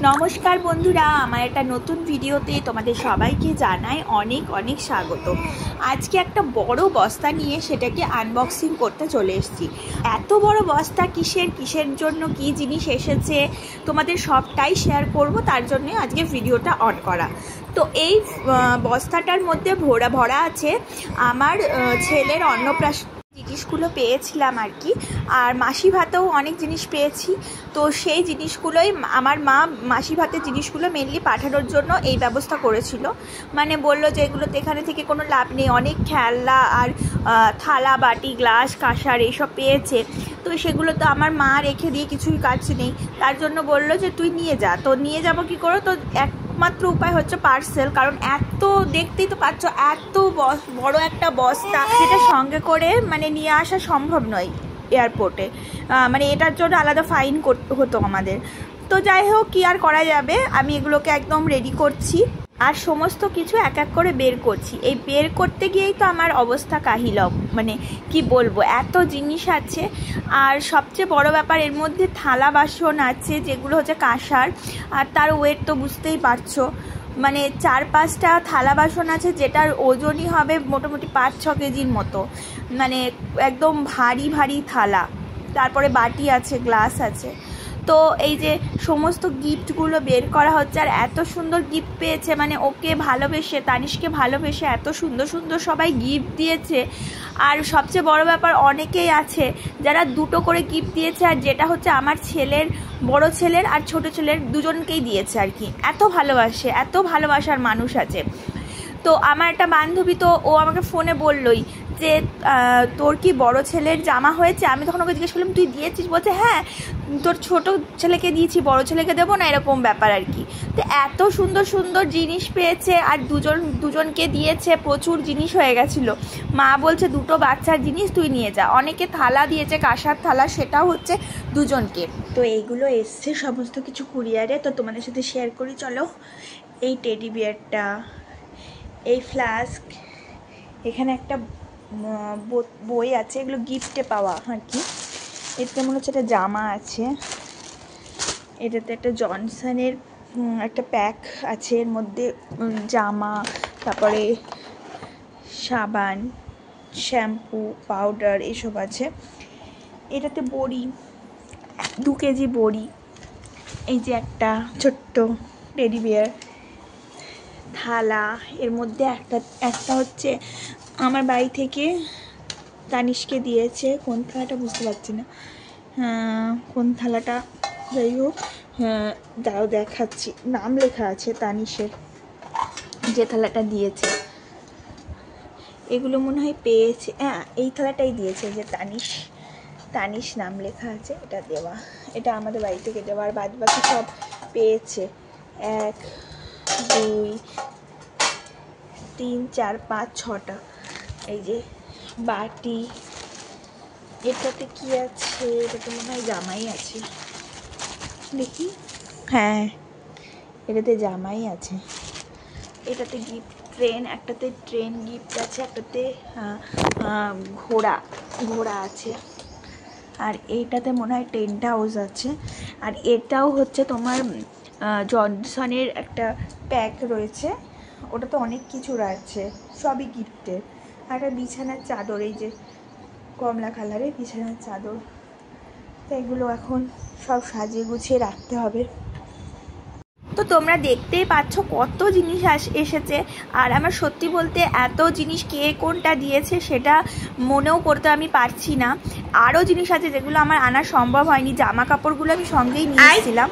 নমস্কার বন্ধুরা, আমার একটা নতুন ভিডিওতে তোমাদের সবাইকে জানাই অনেক অনেক স্বাগত। আজকে একটা বড় বস্তা নিয়ে সেটাকে আনবক্সিং করতে চলে এসেছি। এত বড় বস্তা কিসের জন্য, কি জিনিস এসেছে তোমাদের সবটাই শেয়ার করব, তার জন্য আজকে ভিডিওটা অন করা। তো এই বস্তাটার মধ্যে ভরা আছে আমার ছেলের অন্নপ্রাশন জিনিসগুলো পেয়েছিলাম আর কি, আর মাসি ভাতেও অনেক জিনিস পেয়েছি। তো সেই জিনিসগুলোই আমার মা মাসি ভাতের জিনিসগুলো মেনলি পাঠানোর জন্য এই ব্যবস্থা করেছিল। মানে বললো যে এগুলোতে এখানে থেকে কোনো লাভ নেই, অনেক খেলনা আর থালা বাটি গ্লাস কাঁসার এইসব পেয়েছে। তো সেগুলো তো আমার মা রেখে দিয়ে কিছুই কাজ নেই, তার জন্য বললো যে তুই নিয়ে যা। তো নিয়ে যাবো কী করো, তো একমাত্র উপায় হচ্ছে পার্সেল, কারণ এত দেখতেই তো পাচ্ছ এত বড় একটা বস্তা, যেটা সঙ্গে করে মানে নিয়ে আসা সম্ভব নয় এয়ারপোর্টে। মানে এটার জন্য আলাদা ফাইন করতে হতো আমাদের। তো যাই হোক, কি আর করা যাবে, আমি এগুলোকে একদম রেডি করছি আর সমস্ত কিছু এক এক করে বের করছি। এই বের করতে গিয়েই তো আমার অবস্থা কাহিল, মানে কি বলবো, এত জিনিস আছে। আর সবচেয়ে বড় ব্যাপার, এর মধ্যে থালা বাসন আছে যেগুলো হচ্ছে কাঁসার, আর তার ওয়েট তো বুঝতেই পারছো, মানে 4-5টা থালা বাসন আছে যেটার ওজনই হবে মোটামুটি 5-6 কেজির মতো, মানে একদম ভারী ভারী থালা। তারপরে বাটি আছে, গ্লাস আছে। তো এই যে সমস্ত গিফটগুলো বের করা হচ্ছে, আর এত সুন্দর গিফট পেয়েছে, মানে ওকে ভালোবেসে, তানিশকে ভালোবেসে এত সুন্দর সুন্দর সবাই গিফট দিয়েছে। আর সবচেয়ে বড় ব্যাপার, অনেকেই আছে যারা 2টো করে গিফট দিয়েছে, আর যেটা হচ্ছে আমার ছেলের, বড় ছেলের আর ছোট ছেলের দুজনকেই দিয়েছে আর কি। এত ভালোবাসে, এত ভালোবাসার মানুষ আছে। তো আমার একটা বান্ধবী, তো ও আমাকে ফোনে বললোই যে তোর কি বড় ছেলের জামা হয়েছে? আমি তখন ওকে জিজ্ঞেস করলাম তুই দিয়েছিস? বলছে হ্যাঁ, তোর ছোট ছেলেকে দিয়েছি, বড় ছেলেকে দেবো না, এরকম ব্যাপার আর কি। তো এত সুন্দর সুন্দর জিনিস পেয়েছে, আর দুজনকে দিয়েছে, প্রচুর জিনিস হয়ে গেছিলো। মা বলছে 2টো বাচ্চার জিনিস তুই নিয়ে যা। অনেকে থালা দিয়েছে, কাঁসার থালা, সেটাও হচ্ছে দুজনকে। তো এইগুলো এসছে সমস্ত কিছু কুরিয়ারে, তো তোমাদের সাথে শেয়ার করি চলো। এই টেডি বিয়ারটা, এই ফ্লাস্ক, এখানে একটা বই আছে, এগুলো গিফটে পাওয়া আর কি। এতে মনে হচ্ছে একটা জামা আছে, এটাতে একটা জনসনের একটা প্যাক আছে, এর মধ্যে জামা, তারপরে সাবান, শ্যাম্পু, পাউডার এসব আছে। এটাতে বড়ি, 2 কেজি বড়ি। এই যে একটা ছোট্ট টেডি বিয়ার, থালা, এর মধ্যে একটা হচ্ছে আমার বাড়ি থেকে তানিশকে দিয়েছে, কোন থালাটা বুঝতে পারছি না, কোন থালাটা, যাই হোক দাও দেখাচ্ছি, নাম লেখা আছে তানিশের, যে থালাটা দিয়েছে। এগুলো মনে হয় পেয়েছে, হ্যাঁ এই থালাটাই দিয়েছে, যে তানিশ নাম লেখা আছে, এটা দেওয়া, এটা আমাদের বাড়ি থেকে দেওয়া। আর বাদ বাকি সব পেয়েছে, 1 2 3 4 5 6টা। এই যে বাটি, এটাতে কি আছে, এটাতে মনে হয় জামাই আছে, দেখি, হ্যাঁ এটাতে জামাই আছে। এটাতে গিফট ট্রেন, একটাতে ট্রেন গিফট আছে, একটাতে ঘোড়া আছে, আর এইটাতে মনে হয় টেন্ট হাউস আছে। আর এটাও হচ্ছে তোমার জনসনের একটা প্যাক রয়েছে, ওটা তো অনেক কিছু আছে, সবই গিফটের। আর একটা বিছানার চাদর, এই যে কমলা কালারের বিছানার চাদর। তো এগুলো এখন সব সাজিয়ে গুছিয়ে রাখতে হবে। তো তোমরা দেখতেই পাচ্ছ কত জিনিস এসেছে। আর আমার সত্যি বলতে এত জিনিস কে কোনটা দিয়েছে সেটা মনেও করতে আমি পারছি না। আরও জিনিস আছে যেগুলো আমার আনা সম্ভব হয়নি, জামা কাপড়গুলো আমি সঙ্গেই নিয়ে এসেছিলাম।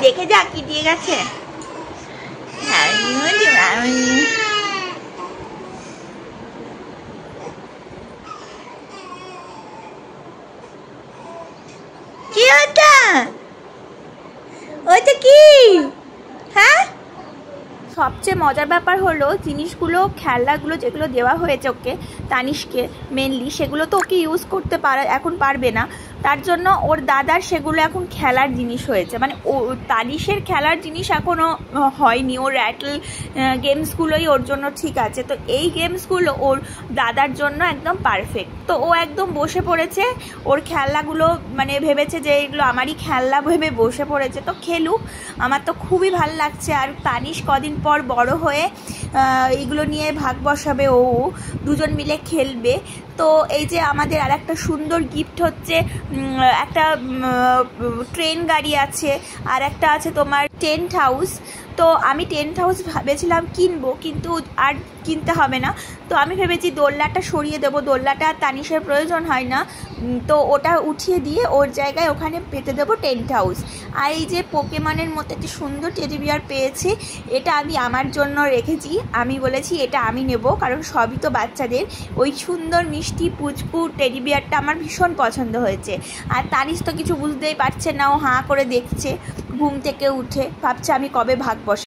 দেখে যা কি দিয়ে গেছে। কি ওটা? ওইটা কি? হ্যাঁ, সবচেয়ে মজার ব্যাপার হলো জিনিসগুলো, খেলনাগুলো যেগুলো দেওয়া হয়েছে ওকে, তানিশকে মেনলি, সেগুলো তো ওকে ইউজ করতে এখন পারবে না। তার জন্য ওর দাদার সেগুলো এখন খেলার জিনিস হয়েছে, মানে ও তানিশের খেলার জিনিস এখনও হয়নি, ওর র্যাটল গেমসগুলোই ওর জন্য ঠিক আছে। তো এই গেমসগুলো ওর দাদার জন্য একদম পারফেক্ট। তো ও একদম বসে পড়েছে, ওর খেলনাগুলো মানে ভেবেছে যে এগুলো আমারই খেলনা ভেবে বসে পড়েছে। তো খেলুক, আমার তো খুবই ভাল লাগছে। আর তানিশ কদিন পর বড় হয়ে এইগুলো নিয়ে ভাগ বসাবে, ও দুজন মিলে খেলবে। তো এই যে আমাদের আর একটা সুন্দর গিফট হচ্ছে, একটা ট্রেন গাড়ি আছে, আর একটা আছে তোমার টেন্ট হাউস। তো আমি টেন্ট হাউস ভেবেছিলাম কিনবো, কিন্তু আর কিনতে হবে না। তো আমি ভেবেছি দোলনাটা সরিয়ে দেবো, দোলনাটা তানিশের প্রয়োজন হয় না, তো ওটা উঠিয়ে দিয়ে ওর জায়গায় ওখানে পেতে দেবো টেন্ট হাউস। আর এই যে পোকেমনের মতো একটি সুন্দর টেডি বিয়ার পেয়েছি, এটা আমি আমার জন্য রেখেছি। আমি বলেছি এটা আমি নেব, কারণ সবই তো বাচ্চাদের। ওই সুন্দর মিষ্টি পুচকু টেডি বিয়ারটা আমার ভীষণ পছন্দ হয়েছে। আর তানিশ তো কিছু বুঝতেই পারছে না, ও হাঁ করে দেখছে ঘুম থেকে উঠে, ভাবছে আমি কবে ভাগ বসাবো।